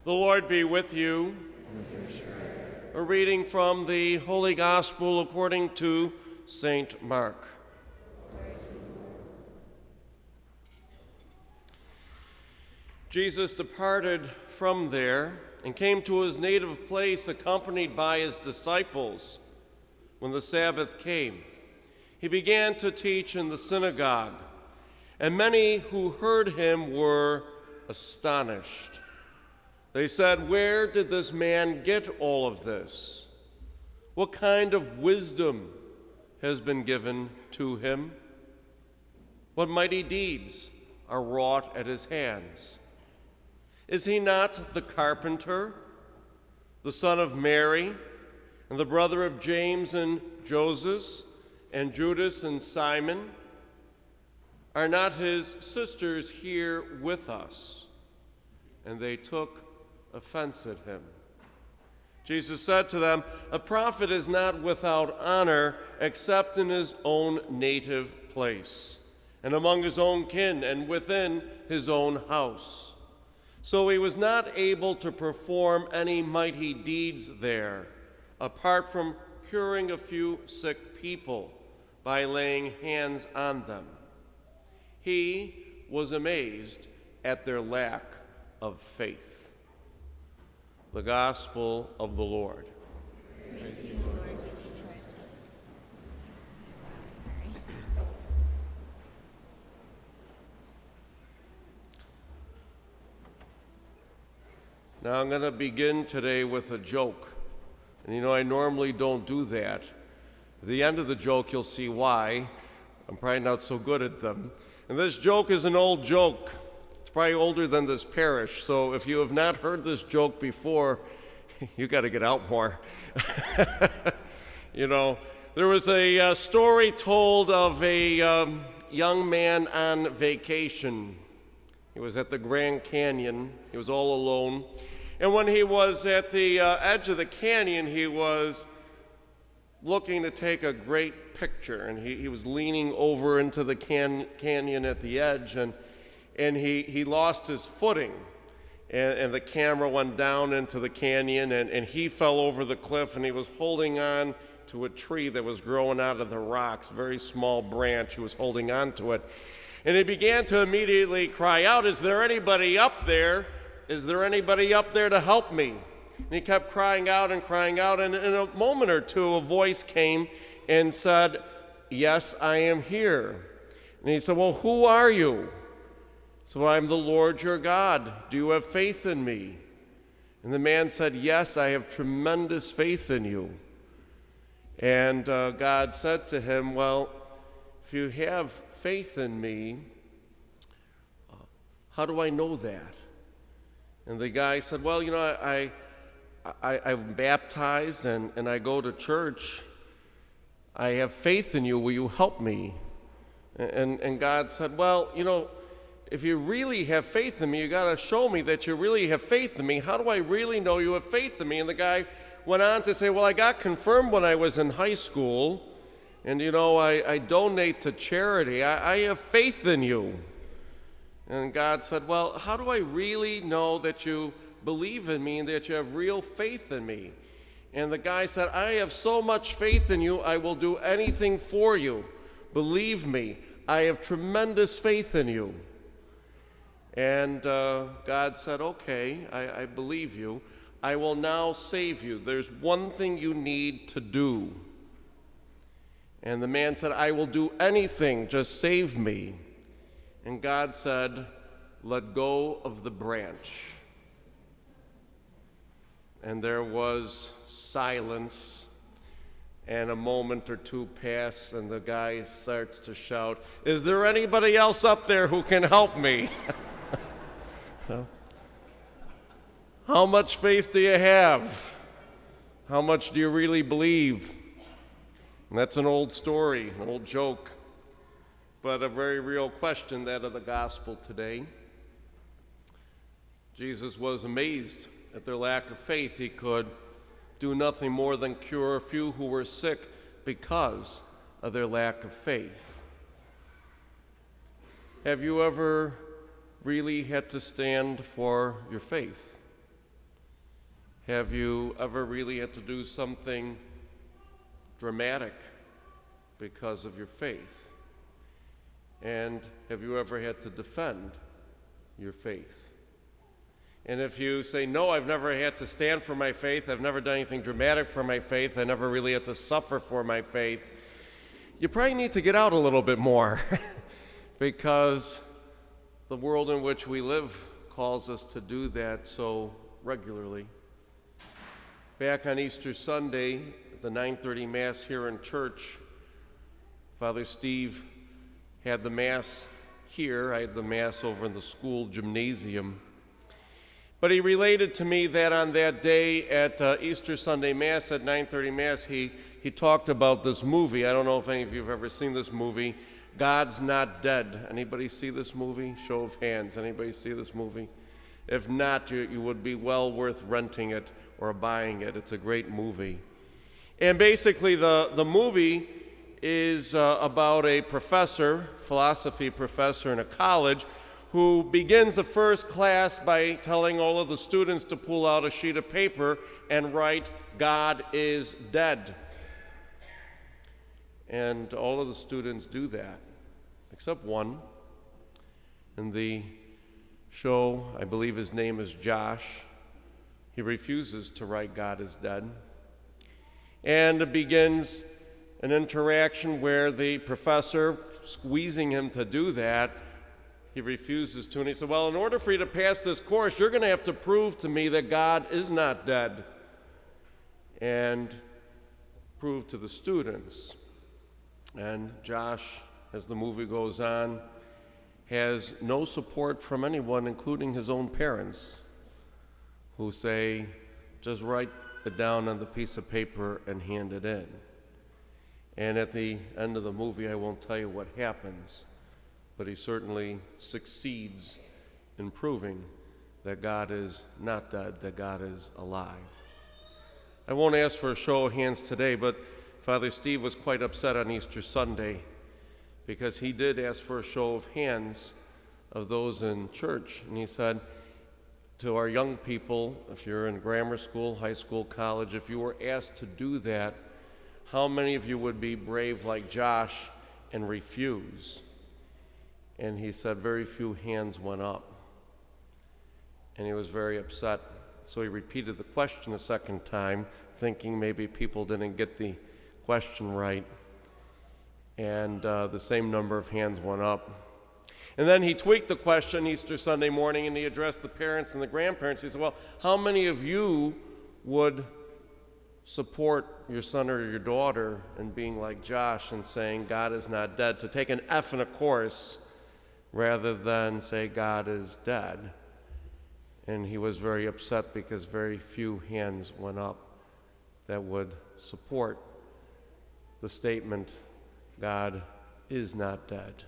The Lord be with you. A reading from the Holy Gospel according to St. Mark. Jesus departed from there and came to his native place accompanied by his disciples. When the Sabbath came, he began to teach in the synagogue, and many who heard him were astonished. They said, "Where did this man get all of this? What kind of wisdom has been given to him? What mighty deeds are wrought at his hands? Is he not the carpenter, the son of Mary, and the brother of James and Joseph, and Judas and Simon? Are not his sisters here with us?" And they took offense at him. Jesus said to them, "A prophet is not without honor except in his own native place, and among his own kin, and within his own house." So he was not able to perform any mighty deeds there, apart from curing a few sick people by laying hands on them. He was amazed at their lack of faith. The Gospel of the Lord. Praise you, Lord Jesus Christ. Now I'm going to begin today with a joke. And I normally don't do that. At the end of the joke, you'll see why. I'm probably not so good at them. And this joke is an old joke. It's probably older than this parish. So if you have not heard this joke before, you got to get out more. There was a story told of a young man on vacation. He was at the Grand Canyon. He was all alone. And when he was at the edge of the canyon, he was looking to take a great picture. And he was leaning over into the canyon at the edge, and he lost his footing. And the camera went down into the canyon, and he fell over the cliff, and he was holding on to a tree that was growing out of the rocks, a very small branch. He was holding on to it. And he began to immediately cry out, "Is there anybody up there? Is there anybody up there to help me?" And he kept crying out, and in a moment or two, a voice came and said, "Yes, I am here." And he said, "Well, who are you?" "So I'm the Lord your God. Do you have faith in me?" And the man said, "Yes, I have tremendous faith in you." And God said to him, "Well, if you have faith in me, how do I know that?" And the guy said, "Well, I'm baptized and I go to church. I have faith in you. Will you help me?" And God said, "Well, if you really have faith in me, you got to show me that you really have faith in me. How do I really know you have faith in me?" And the guy went on to say, "Well, I got confirmed when I was in high school, and I donate to charity. I have faith in you." And God said, "Well, how do I really know that you believe in me and that you have real faith in me?" And the guy said, "I have so much faith in you, I will do anything for you. Believe me, I have tremendous faith in you." And God said, "Okay, I believe you. I will now save you. There's one thing you need to do." And the man said, "I will do anything, just save me." And God said, "Let go of the branch." And there was silence, and a moment or two passed, and the guy starts to shout, "Is there anybody else up there who can help me?" How much faith do you have? How much do you really believe? And that's an old story, an old joke, but a very real question, that of the gospel today. Jesus was amazed at their lack of faith. He could do nothing more than cure a few who were sick because of their lack of faith. Have you ever really had to stand for your faith? Have you ever really had to do something dramatic because of your faith? And have you ever had to defend your faith? And if you say, no, I've never had to stand for my faith, I've never done anything dramatic for my faith, I never really had to suffer for my faith, you probably need to get out a little bit more because the world in which we live calls us to do that so regularly. Back on Easter Sunday, at the 9:30 Mass here in church, Father Steve had the Mass here. I had the Mass over in the school gymnasium. But he related to me that on that day at Easter Sunday Mass, at 9:30 Mass, he talked about this movie. I don't know if any of you have ever seen this movie, God's Not Dead. Anybody see this movie? Show of hands. Anybody see this movie? If not, you would be well worth renting it or buying it. It's a great movie. And basically the movie is about a professor, philosophy professor in a college, who begins the first class by telling all of the students to pull out a sheet of paper and write, God is dead. And all of the students do that, except one. In the show, I believe his name is Josh. He refuses to write God is dead. And it begins an interaction where the professor, squeezing him to do that, he refuses to, and he said, well, in order for you to pass this course, you're going to have to prove to me that God is not dead. And prove to the students. And Josh, as the movie goes on, has no support from anyone, including his own parents, who say, just write it down on the piece of paper and hand it in. And at the end of the movie, I won't tell you what happens, but he certainly succeeds in proving that God is not dead, that God is alive. I won't ask for a show of hands today, but Father Steve was quite upset on Easter Sunday because he did ask for a show of hands of those in church. And he said to our young people, if you're in grammar school, high school, college, if you were asked to do that, how many of you would be brave like Josh and refuse? And he said very few hands went up. And he was very upset. So he repeated the question a second time, thinking maybe people didn't get the question right. And the same number of hands went up. And then he tweaked the question Easter Sunday morning, and he addressed the parents and the grandparents. He said, well, how many of you would support your son or your daughter in being like Josh and saying God is not dead, to take an F in a course rather than say God is dead? And he was very upset because very few hands went up that would support the statement, God is not dead.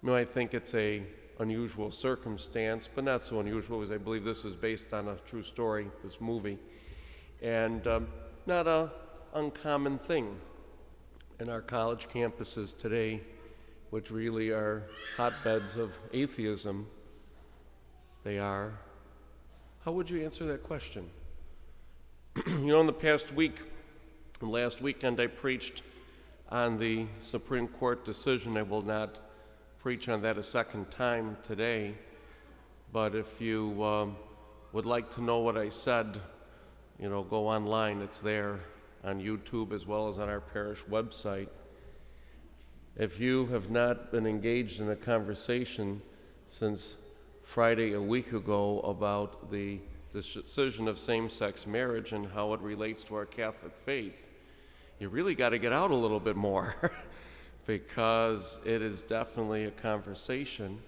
I think it's a unusual circumstance, but not so unusual because I believe this is based on a true story, this movie, and not an uncommon thing in our college campuses today, which really are hotbeds of atheism. They are. How would you answer that question? In the past week, last weekend, I preached on the Supreme Court decision. I will not preach on that a second time today, but if you would like to know what I said, go online. It's there on YouTube as well as on our parish website. If you have not been engaged in a conversation since Friday a week ago about the decision of same-sex marriage and how it relates to our Catholic faith, you really got to get out a little bit more because it is definitely a conversation,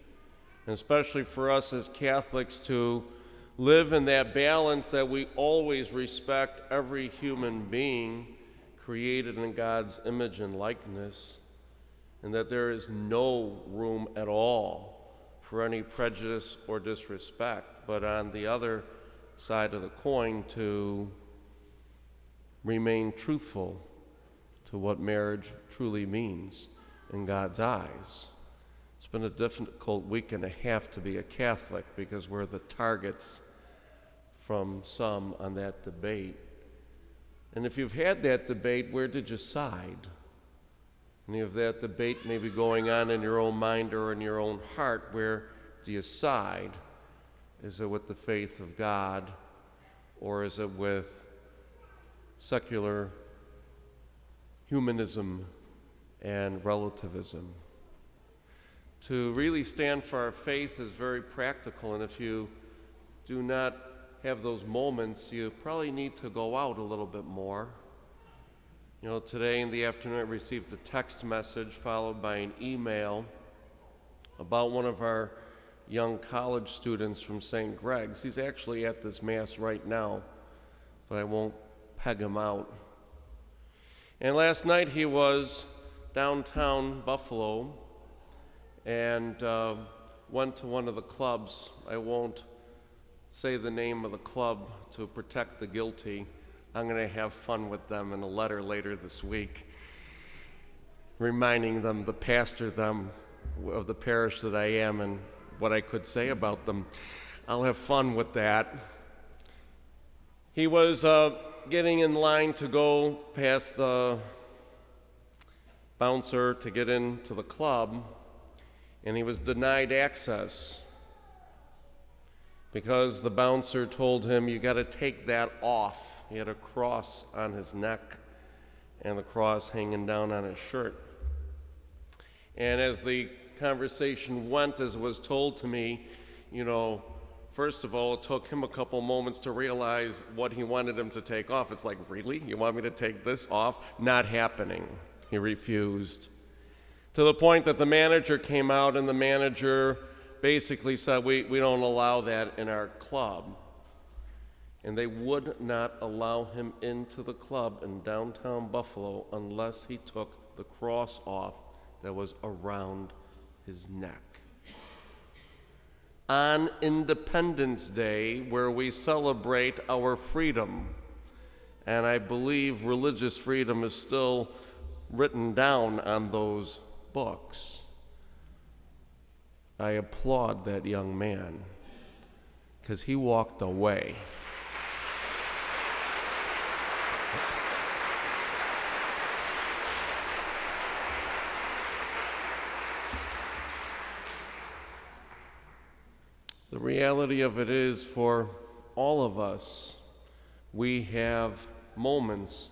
and especially for us as Catholics to live in that balance that we always respect every human being created in God's image and likeness, and that there is no room at all for any prejudice or disrespect, but on the other side of the coin to remain truthful to what marriage truly means in God's eyes. It's been a difficult week and a half to be a Catholic because we're the targets from some on that debate. And if you've had that debate, where did you side? And if that debate may be going on in your own mind or in your own heart, where do you side? Is it with the faith of God, or is it with secular humanism and relativism? To really stand for our faith is very practical, and if you do not have those moments, you probably need to go out a little bit more. You know, today in the afternoon I received a text message followed by an email about one of our young college students from St. Greg's. He's actually at this Mass right now, but I won't peg him out. And last night he was downtown Buffalo and went to one of the clubs. I won't say the name of the club to protect the guilty. I'm going to have fun with them in a letter later this week, reminding them, the pastor them, of the parish that I am and what I could say about them. I'll have fun with that. He was getting in line to go past the bouncer to get into the club, and he was denied access because the bouncer told him, "You got to take that off." He had a cross on his neck and the cross hanging down on his shirt. And as the conversation went, as was told to me, you know, first of all, it took him a couple moments to realize what he wanted him to take off. It's like, really? You want me to take this off? Not happening. He refused. To the point that the manager came out, and the manager basically said, we don't allow that in our club. And they would not allow him into the club in downtown Buffalo unless he took the cross off that was around his neck. On Independence Day, where we celebrate our freedom, and I believe religious freedom is still written down on those books, I applaud that young man, because he walked away. The reality of it is, for all of us, we have moments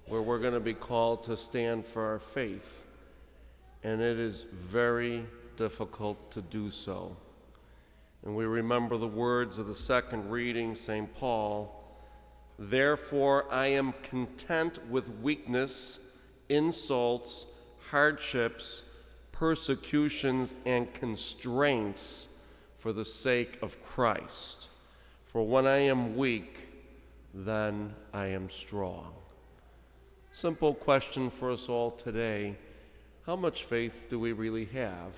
where we're going to be called to stand for our faith, and it is very difficult to do so. And we remember the words of the second reading, St. Paul, "Therefore I am content with weakness, insults, hardships, persecutions, and constraints for the sake of Christ. For when I am weak, then I am strong." Simple question for us all today: how much faith do we really have?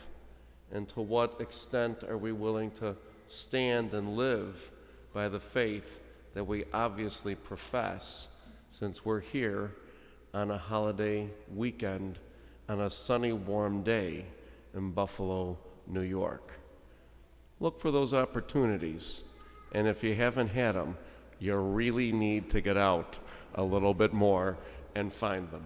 And to what extent are we willing to stand and live by the faith that we obviously profess, since we're here on a holiday weekend on a sunny, warm day in Buffalo, New York? Look for those opportunities, and if you haven't had them, you really need to get out a little bit more and find them.